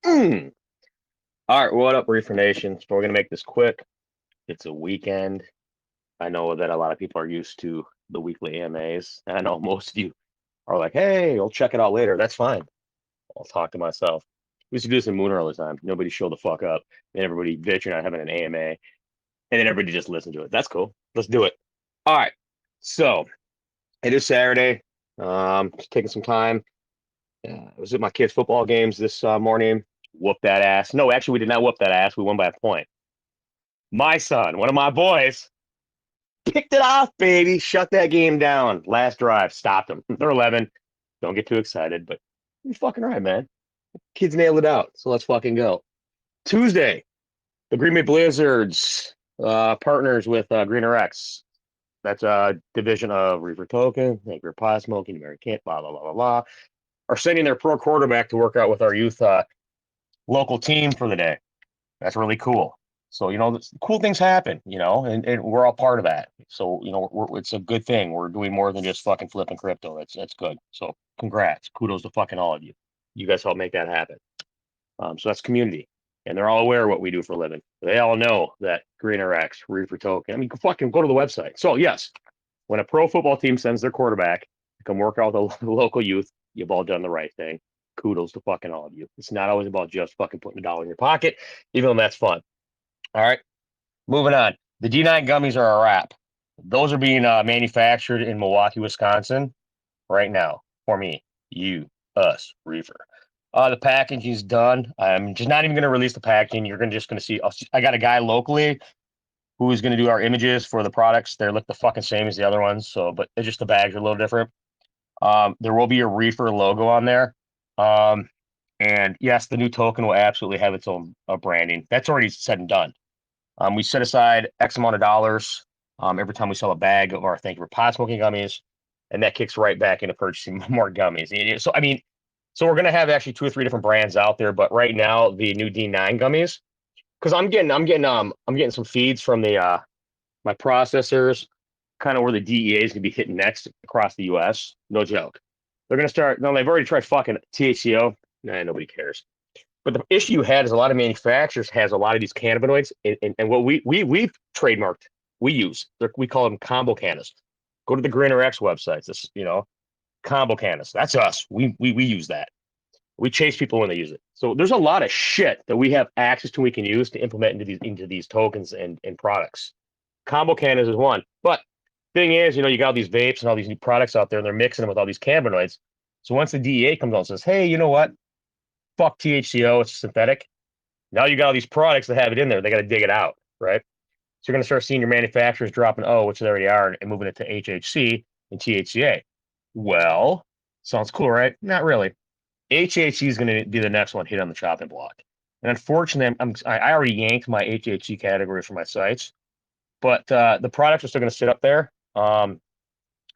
Mm. All right, what up, Reefer Nation? So we're gonna make this quick. It's a weekend. I know that a lot of people are used to the weekly AMAs, and I know most of you are like, "Hey, I'll check it out later." That's fine. I'll talk to myself. We used to do this in Mooner all the time. Nobody showed the fuck up, and everybody bitching on having an AMA, and then everybody just listened to it. That's cool. Let's do it. All right. So it is Saturday. Just taking some time. I was at my kids' football games this morning. Whoop that ass. No, actually, we did not whoop that ass. We won by a point. My son, one of my boys, picked it off, baby. Shut that game down. Last drive, stopped them. They're 11. Don't get too excited, but you're fucking right, man. Kids nailed it out. So let's fucking go. Tuesday, the Green Bay Blizzards, partners with Greener X. That's a division of ReeferToken, Anchor Pot Smoking, American, blah, blah, blah, blah, blah. Are sending their pro quarterback to work out with our youth local team for the day. That's really cool. So, cool things happen, and we're all part of that. So, it's a good thing. We're doing more than just fucking flipping crypto. That's good. So, congrats. Kudos to fucking all of you. You guys help make that happen. So that's community. And they're all aware of what we do for a living. They all know that Greener X, Reefer Token. I mean, fucking go to the website. So, yes, when a pro football team sends their quarterback to come work out with the local youth, you've all done the right thing. Kudos to fucking all of you. It's not always about just fucking putting a dollar in your pocket, even though that's fun. All right, moving on. The D9 gummies are a wrap. Those are being manufactured in Milwaukee, Wisconsin right now for me, you, us, Reefer. The packaging's done. I'm just not even going to release the packaging. You're just going to see. I got a guy locally who is going to do our images for the products. They look the fucking same as the other ones. So, but it's just the bags are a little different. There will be a Reefer logo on there. And yes, the new token will absolutely have its own branding. That's already said and done. We set aside X amount of dollars every time we sell a bag of our Thank You for Pot Smoking gummies, and that kicks right back into purchasing more gummies. So I mean, so we're gonna have actually two or three different brands out there, but right now the new D9 gummies, because I'm getting some feeds from the my processors, kind of where the DEA is gonna be hitting next across the U.S. No joke. They're gonna start. No, they've already tried fucking THCO. Nah, nobody cares. But the issue you had is a lot of manufacturers has a lot of these cannabinoids, and what we've trademarked, we call them combo cannabis. Go to the Greener X websites. This combo cannabis. That's us. We use that. We chase people when they use it. So there's a lot of shit that we have access to. We can use to implement into these tokens and products. Combo cannabis is one. But thing is, you got all these vapes and all these new products out there, and they're mixing them with all these cannabinoids. So once the DEA comes out and says, "Hey, you know what? Fuck THCO, it's synthetic." Now you got all these products that have it in there. They got to dig it out, right? So you're going to start seeing your manufacturers dropping O, which they already are, and moving it to HHC and THCA. Well, sounds cool, right? Not really. HHC is going to be the next one hit on the chopping block. And unfortunately, I already yanked my HHC category for my sites, but the products are still going to sit up there.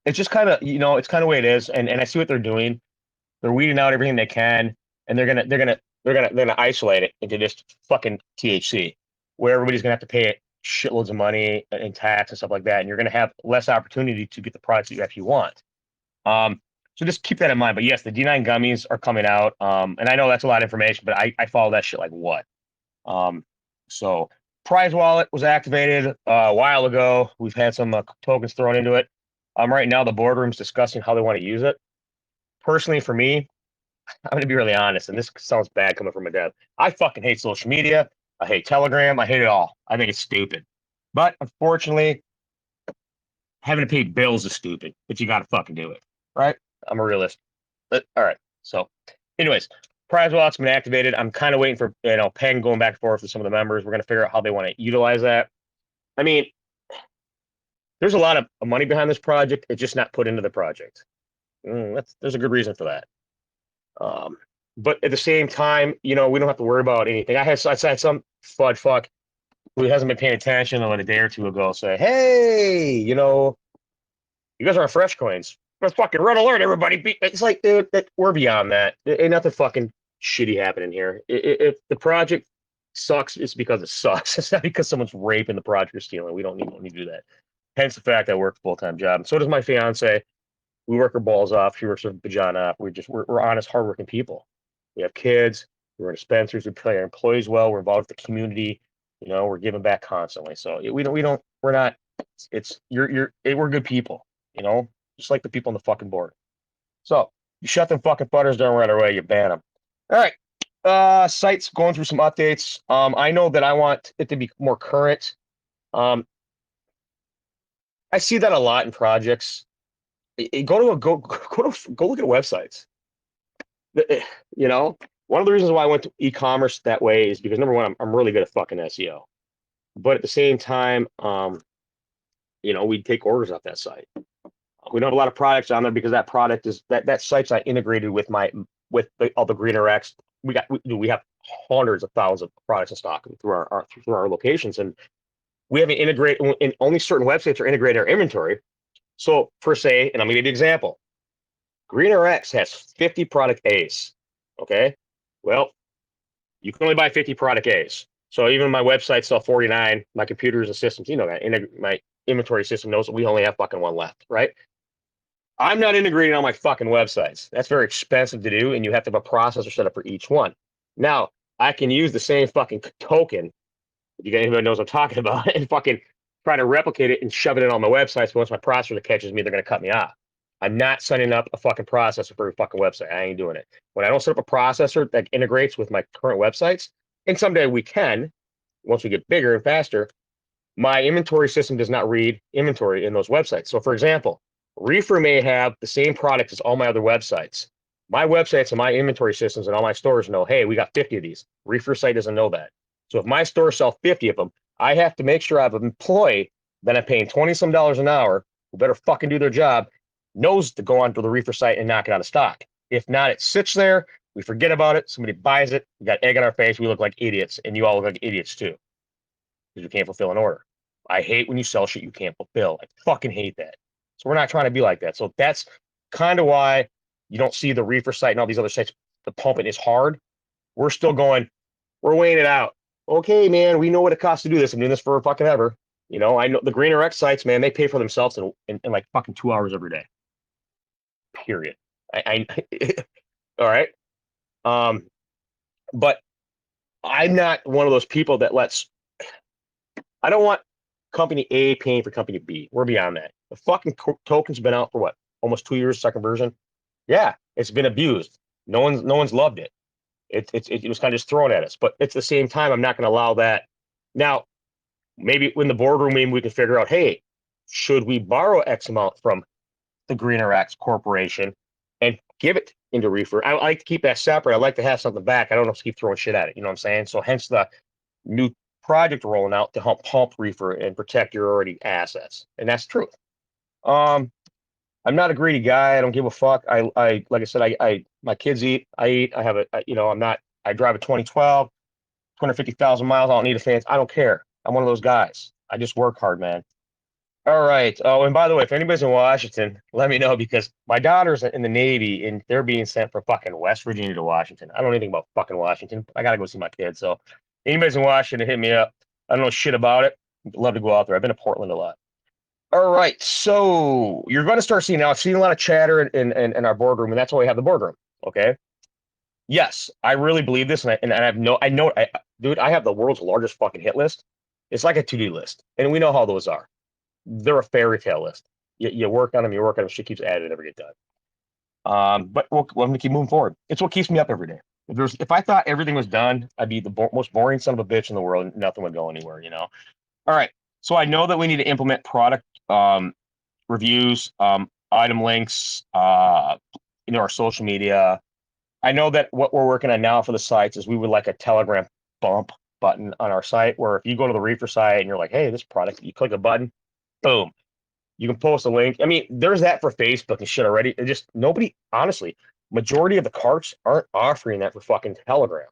It's just kind of, it's kind of the way it is. And I see what they're doing. They're weeding out everything they can, and they're gonna isolate it into just fucking THC, where everybody's gonna have to pay it shitloads of money in tax and stuff like that, and you're gonna have less opportunity to get the products that you actually want. So just keep that in mind. But yes, the D9 gummies are coming out, and I know that's a lot of information, but I follow that shit like what. Um, so Prize Wallet was activated a while ago. We've had some tokens thrown into it. Right now the boardroom's discussing how they want to use it. Personally, for me, I'm going to be really honest, and this sounds bad coming from a dev. I fucking hate social media. I hate Telegram. I hate it all. I think it's stupid. But unfortunately, having to pay bills is stupid, but you got to fucking do it, right? I'm a realist. But, all right. So, anyways, prize wallet's been activated. I'm kind of waiting for Peng going back and forth with some of the members. We're going to figure out how they want to utilize that. I mean, there's a lot of money behind this project. It's just not put into the project. There's a good reason for that. But at the same time, we don't have to worry about anything. I had some fud fuck who hasn't been paying attention a day or two ago say, "Hey, you guys are fresh coins. Let's fucking run alert, everybody." It's like, dude, we're beyond that. Ain't nothing fucking shitty happening here. If the project sucks, it's because it sucks. It's not because someone's raping the project or stealing. We don't need to do that. Hence the fact I work a full-time job. And so does my fiance. We work our balls off. She works her vagina off. We're honest, hardworking people. We have kids. We're dispensaries. We pay our employees well. We're involved with the community. You know, we're giving back constantly. So we're not. It's we're good people. You know, just like the people on the fucking board. So you shut them fucking butters down right away. You ban them. All right. Sites going through some updates. I know that I want it to be more current. I see that a lot in projects. Go look at websites. You know, one of the reasons why I went to e-commerce that way is because number one, I'm really good at fucking SEO, but at the same time, you know, we take orders off that site. We don't have a lot of products on there because that product is that site's not integrated with all the Greener X. We have hundreds of thousands of products in stock through our locations, and we haven't integrated. And only certain websites are integrated our inventory. So per se, and I'm gonna give you an example. Greener X has 50 product A's. Okay, well, you can only buy 50 product A's. So even my website sell 49. My computers and systems, you know that my inventory system knows that we only have fucking one left, right? I'm not integrating on my fucking websites. That's very expensive to do, and you have to have a processor set up for each one. Now, I can use the same fucking token, if you guys anybody knows what I'm talking about, and fucking try to replicate it and shove it in on my websites. But once my processor catches me, they're gonna cut me off. I'm not setting up a fucking processor for a fucking website. I ain't doing it. When I don't set up a processor that integrates with my current websites, and someday we can, once we get bigger and faster, my inventory system does not read inventory in those websites. So for example, Reefer may have the same product as all my other websites. My websites and my inventory systems and all my stores know, hey, we got 50 of these. Reefer site doesn't know that. So if my stores sell 50 of them, I have to make sure I have an employee that I'm paying 20 some dollars an hour who better fucking do their job, knows to go onto the Reefer site and knock it out of stock. If not, it sits there. We forget about it. Somebody buys it. We got egg on our face. We look like idiots, and you all look like idiots too because you can't fulfill an order. I hate when you sell shit you can't fulfill. I fucking hate that. So we're not trying to be like that. So that's kind of why you don't see the Reefer site and all these other sites. The pumping is hard. We're still going. We're weighing it out. Okay, man, we know what it costs to do this. I'm doing this for fucking ever. You know, I know the Greener X sites, man. They pay for themselves in like fucking 2 hours every day. Period. All right. But I'm not one of those people that lets. I don't want company A paying for company B. We're beyond that. The fucking token's been out for what? Almost 2 years, second version. Yeah, it's been abused. No one's loved it. It was kind of just thrown at us. But at the same time, I'm not going to allow that. Now, maybe in the boardroom, maybe we can figure out, hey, should we borrow X amount from the Greener X Corporation and give it into Reefer? I like to keep that separate. I like to have something back. I don't have to keep throwing shit at it. You know what I'm saying? So hence the new project rolling out to help pump Reefer and protect your already assets. And that's true. I'm not a greedy guy. I don't give a fuck. I like I said, my kids eat. I eat. I have you know, I'm not. I drive a 2012, 250,000 miles. I don't need a fancy. I don't care. I'm one of those guys. I just work hard, man. All right. Oh, and by the way, if anybody's in Washington, let me know because my daughter's in the Navy and they're being sent from fucking West Virginia to Washington. I don't know anything about fucking Washington. I gotta go see my kids. So, anybody's in Washington, hit me up. I don't know shit about it. I'd love to go out there. I've been to Portland a lot. All right, so you're going to start seeing now. I've seen a lot of chatter in our boardroom, and that's why we have the boardroom. Okay. Yes, I really believe this, and I have no, I know, dude, I have the world's largest fucking hit list. It's like a to-do list, and we know how those are. They're a fairy tale list. You work on them, shit keeps added, it never get done. But I'm gonna keep moving forward. It's what keeps me up every day. If I thought everything was done, I'd be the most boring son of a bitch in the world, and nothing would go anywhere. You know. All right. So I know that we need to implement product reviews, item links, our social media. I know that what we're working on now for the sites is we would like a Telegram bump button on our site where if you go to the Reefer site and you're like, hey, this product, you click a button, boom, you can post a link. I mean, there's that for Facebook and shit already. It just nobody, honestly, majority of the carts aren't offering that for fucking Telegram.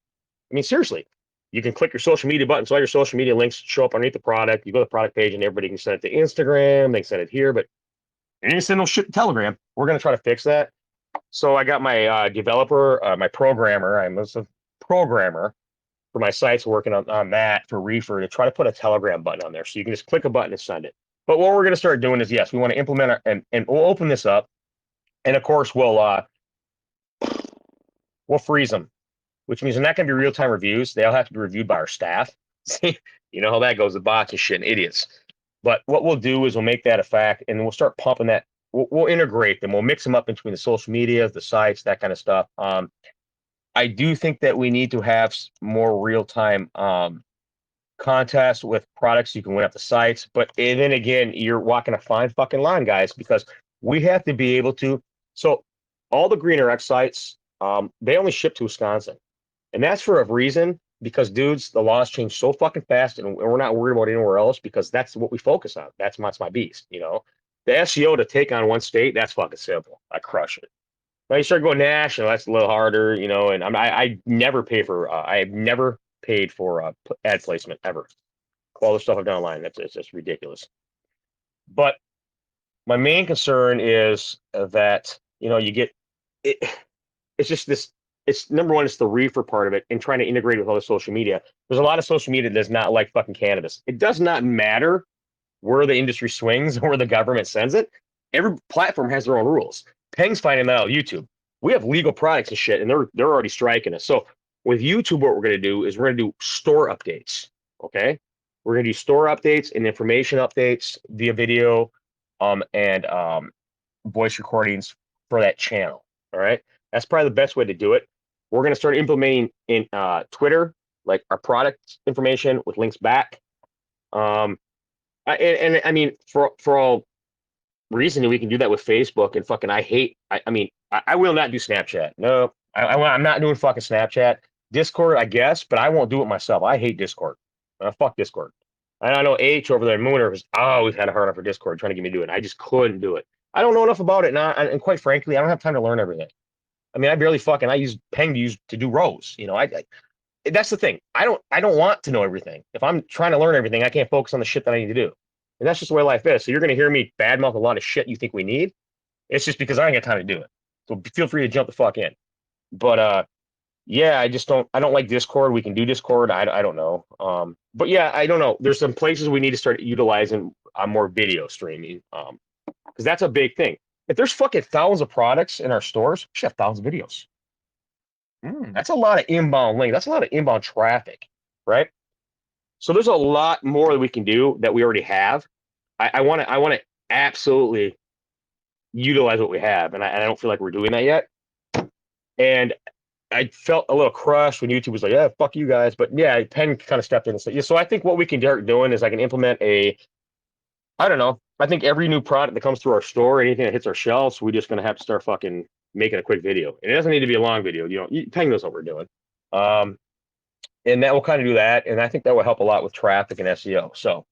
I mean, seriously, you can click your social media button, so all your social media links show up underneath the product. You go to the product page, and everybody can send it to Instagram. They can send it here, but you can send no shit to Telegram. We're gonna try to fix that. So I got my developer, my programmer. I'm a programmer for my sites working on that for Reefer to try to put a Telegram button on there, so you can just click a button and send it. But what we're gonna start doing is, yes, we want to implement and we'll open this up, and of course we'll freeze them. which means they're not going to be real-time reviews. They'll have to be reviewed by our staff. See, you know how that goes, the bots and shit and idiots. But what we'll do is we'll make that a fact, and we'll start pumping that. We'll integrate them. We'll mix them up between the social media, the sites, that kind of stuff. I do think that we need to have more real-time contests with products you can win up the sites. But and then again, you're walking a fine fucking line, guys, because we have to be able to. So all the Greener X sites, they only ship to Wisconsin, and that's for a reason. Because dudes, the laws change so fucking fast, and we're not worried about anywhere else because that's what we focus on. That's my beast, you know. The SEO to take on one state, that's fucking simple. I crush it. Now you start going national, that's a little harder, you know. And I never pay for I've never paid for ad placement ever. All the stuff I've done online, that's it's just ridiculous. But my main concern is that you know you get it. It's just this. It's number one, it's the reefer part of it and trying to integrate with other social media. There's a lot of social media that does not like fucking cannabis. It does not matter where the industry swings or where the government sends it. Every platform has their own rules. Peng's finding that out on YouTube. We have legal products and shit, and they're already striking us. So with YouTube, what we're gonna do is we're gonna do store updates. Okay, we're gonna do store updates and information updates via video, and voice recordings for that channel. All right, that's probably the best way to do it. We're going to start implementing in Twitter, like our product information with links back. And I mean, for all reason, we can do that with Facebook. And fucking, I will not do Snapchat. No, I'm not doing fucking Snapchat. Discord, I guess, but I won't do it myself. I hate Discord. Fuck Discord. And I know H over there, Mooner, has always had a hard on for Discord, trying to get me to do it. I just couldn't do it. I don't know enough about it, and quite frankly, I don't have time to learn everything. I mean, I barely fucking. I use Peng to do rows. You know, that's the thing. I don't want to know everything. If I'm trying to learn everything, I can't focus on the shit that I need to do. And that's just the way life is. So you're gonna hear me badmouth a lot of shit you think we need. It's just because I ain't got time to do it. So feel free to jump the fuck in. But yeah, I don't like Discord. We can do Discord. I don't know. But yeah, I don't know. There's some places we need to start utilizing more video streaming. Because that's a big thing. If there's fucking thousands of products in our stores, we should have thousands of videos. That's a lot of inbound link. That's a lot of inbound traffic, right? So there's a lot more that we can do that we already have. I want to absolutely utilize what we have, and I don't feel like we're doing that yet. And I felt a little crushed when YouTube was like, "Yeah, fuck you guys." But yeah, Penn kind of stepped in and said, "Yeah." So I think what we can start doing is I can implement I don't know. I think every new product that comes through our store, anything that hits our shelves, we're just gonna have to start fucking making a quick video. And it doesn't need to be a long video. You know, Peng knows what we're doing. Um, and that will kind of do that. And I think that will help a lot with traffic and SEO. So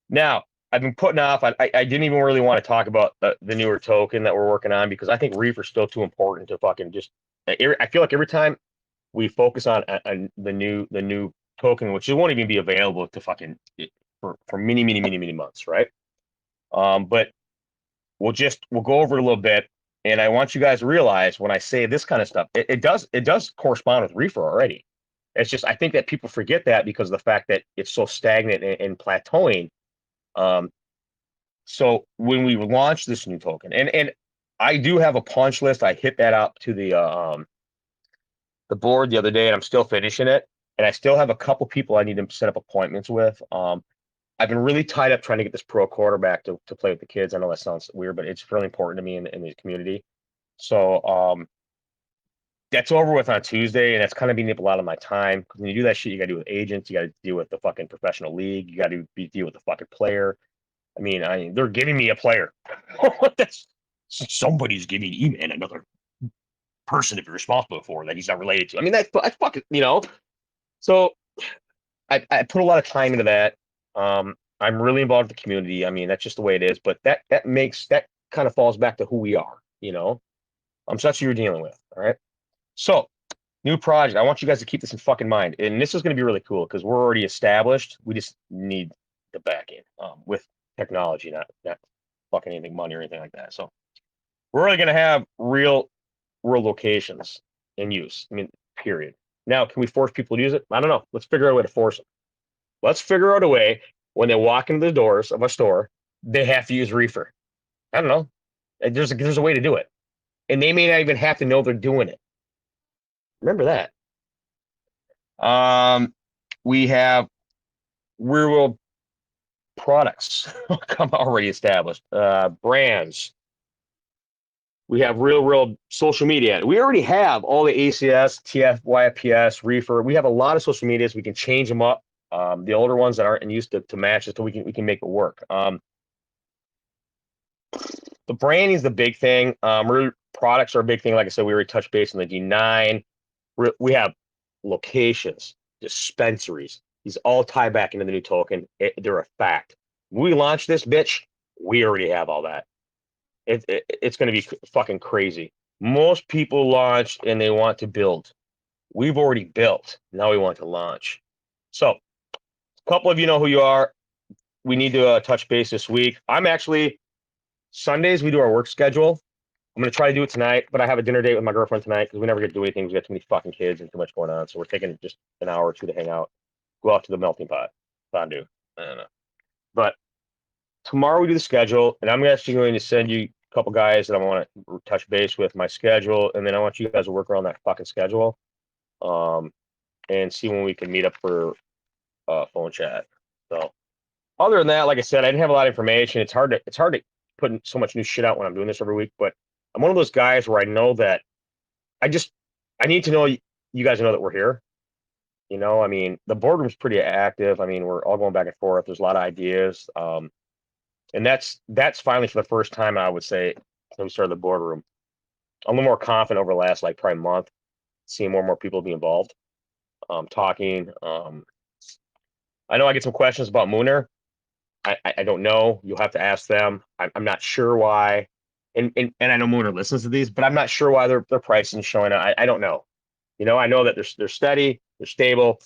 now I've been putting off. I didn't even really want to talk about the newer token that we're working on because I think Reefer's still too important to fucking just. I feel like every time we focus on the new token, which it won't even be available to fucking for many months, right? But we'll go over it a little bit, and I want you guys to realize when I say this kind of stuff, it does correspond with reefer already. It's just I think that people forget that because of the fact that it's so stagnant and plateauing. So when we launch this new token, and I do have a punch list, I hit that up to the board the other day, and I'm still finishing it, and I still have a couple people I need to set up appointments with. I've been really tied up trying to get this pro quarterback to play with the kids. I know that sounds weird, but it's really important to me in the community. So that's over with on Tuesday, and that's kind of being up a lot of my time. Because when you do that shit, you got to deal with agents, you got to deal with the fucking professional league, you got to deal with the fucking player. I mean, they're giving me a player. That's somebody's giving E-Man another person to be responsible for that he's not related to. I mean, I fucking So I put a lot of time into that. I'm really involved with the community. I mean, that's just the way it is. But that kind of falls back to who we are, So that's who you're dealing with. All right. So new project. I want you guys to keep this in fucking mind. And this is going to be really cool because we're already established. We just need the backing with technology, not fucking anything money or anything like that. So we're really going to have real locations in use. I mean, period. Now, can we force people to use it? I don't know. Let's figure out a way to force them. Let's figure out a way when they walk into the doors of a store, they have to use reefer. I don't know. There's a way to do it. And they may not even have to know they're doing it. Remember that. We have real products come already established. Brands. We have real social media. We already have all the ACS, TF, YFPS, Reefer. We have a lot of social medias. We can change them up. The older ones that aren't used to match it, so we can make it work. The branding is the big thing. Products are a big thing. Like I said, we already touched base on the D9. We have locations, dispensaries. These all tie back into the new token. They're a fact. When we launch this bitch, we already have all that. It's going to be fucking crazy. Most people launch and they want to build. We've already built. Now we want to launch. So a couple of you know who you are. We need to touch base this week. I'm actually, Sundays we do our work schedule. I'm going to try to do it tonight, but I have a dinner date with my girlfriend tonight because we never get to do anything. We got too many fucking kids and too much going on. So we're taking just an hour or two to hang out, go out to the melting pot, fondue. I don't know. But tomorrow we do the schedule, and I'm actually going to send you a couple guys that I want to touch base with my schedule, and then I want you guys to work around that fucking schedule, and see when we can meet up for phone chat. So other than that, like I said, I didn't have a lot of information. It's hard to put so much new shit out when I'm doing this every week, but I'm one of those guys where I know that I need to know you guys know that we're here. You know, I mean, the boardroom's pretty active. I mean, we're all going back and forth. There's a lot of ideas. And that's finally for the first time, I would say, since we started the boardroom. I'm a little more confident over the last like probably month, seeing more and more people be involved, talking. I know I get some questions about Mooner. I don't know. You'll have to ask them. I'm not sure why. And I know Mooner listens to these, but I'm not sure why their pricing is showing. I don't know. You know, I know that they're steady, they're stable.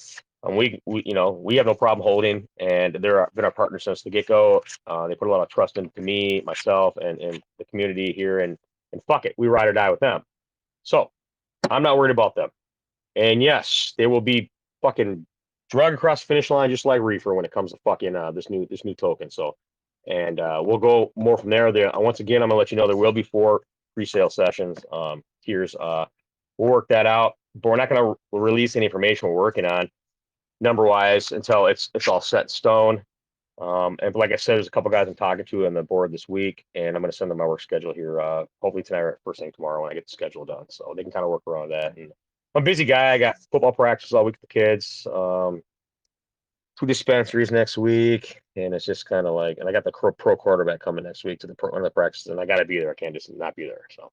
We you know, we have no problem holding, and they're been our partner since the get-go. They put a lot of trust into me, myself, and the community here, and fuck it, we ride or die with them. So I'm not worried about them. And yes, they will be fucking drug across the finish line just like Reefer when it comes to fucking this new token. So, and we'll go more from there. Once again, I'm gonna let you know there will be 4 pre-sale sessions. Tiers. We'll work that out, but we're not gonna release any information we're working on number wise until it's all set in stone. And like I said, there's a couple guys I'm talking to on the board this week, and I'm going to send them my work schedule here, hopefully tonight or first thing tomorrow when I get the schedule done, so they can kind of work around that. And I'm a busy guy. I got football practice all week with the kids, 2 dispensaries next week, and it's just kind of like, and I got the pro quarterback coming next week to one of the practices, and I got to be there. I can't just not be there. So,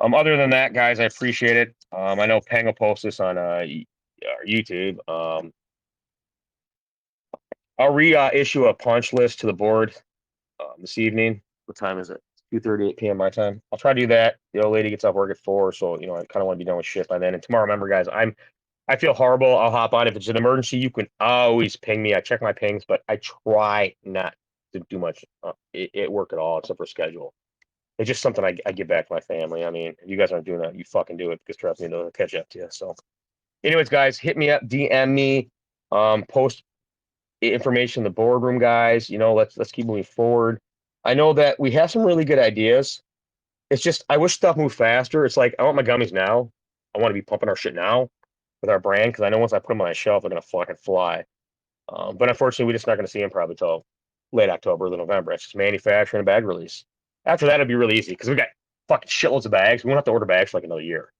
other than that, guys, I appreciate it. I know Pang will post this on YouTube. I'll reissue a punch list to the board this evening. What time is it? 2:38 p.m. my time. I'll try to do that. The old lady gets off work at 4, so you know I kind of want to be done with shit by then. And tomorrow, remember, guys, I feel horrible. I'll hop on if it's an emergency. You can always ping me. I check my pings, but I try not to do much at work at all except for schedule. It's just something I give back to my family. I mean, if you guys aren't doing that, you fucking do it because trust me, they'll catch up to you. So, anyways, guys, hit me up, DM me, post information in the boardroom, guys. You know, let's keep moving forward. I know that we have some really good ideas. It's just I wish stuff moved faster. It's like I want my gummies now. I want to be pumping our shit now with our brand because I know once I put them on my shelf, they're gonna fucking fly. But unfortunately, we're just not gonna see them probably till late October, early November. It's just manufacturing a bag release. After that, it'd be really easy because we got fucking shitloads of bags. We won't have to order bags for like another year.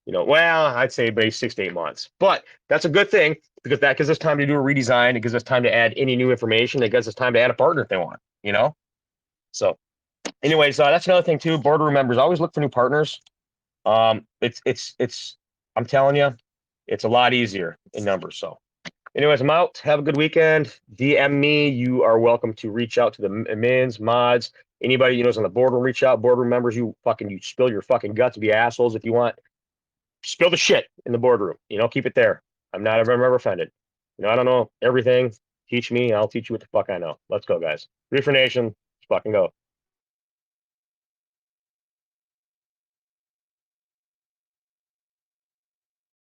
You know, well, I'd say maybe 6 to 8 months, but that's a good thing because that gives us time to do a redesign. It gives us time to add any new information. It gives us time to add a partner if they want, you know? So anyways, that's another thing too. Boardroom members always look for new partners. It's, I'm telling you, it's a lot easier in numbers. So anyways, I'm out. Have a good weekend. DM me. You are welcome to reach out to the admins, mods, anybody you know is on the boardroom, reach out. Boardroom members, you spill your fucking guts, be assholes if you want. Spill the shit in the boardroom. You know, keep it there. I'm ever offended. You know, I don't know everything. Teach me. I'll teach you what the fuck I know. Let's go, guys. Reefer Nation. Let's fucking go.